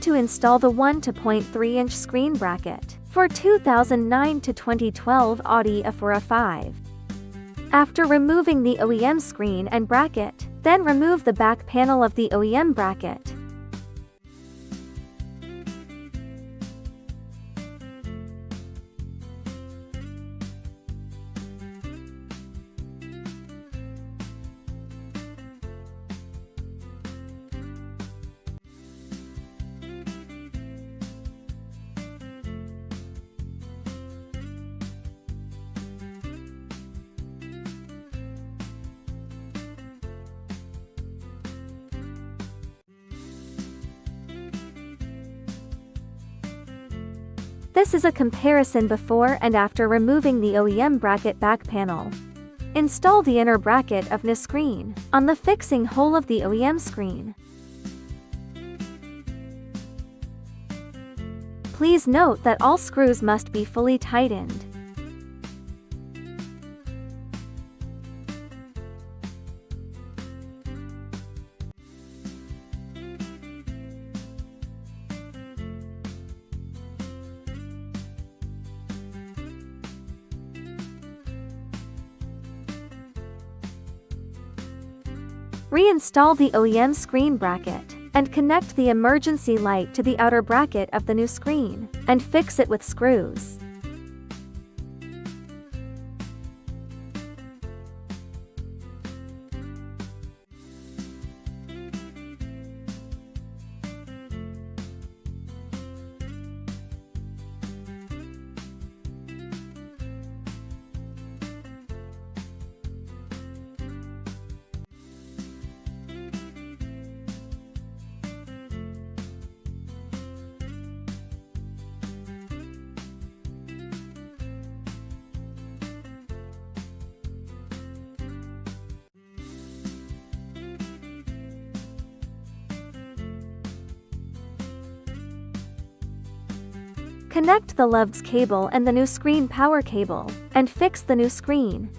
to install the 1.3-inch screen bracket for 2009 to 2012 Audi A4 A5. After removing the OEM screen and bracket, then remove the back panel of the OEM bracket. This is a comparison before and after removing the OEM bracket back panel. Install the inner bracket of the screen on the fixing hole of the OEM screen. Please note that all screws must be fully tightened. Reinstall the OEM screen bracket, and connect the emergency light to the outer bracket of the new screen, and fix it with screws. Connect the LUVS cable and the new screen power cable, and fix the new screen.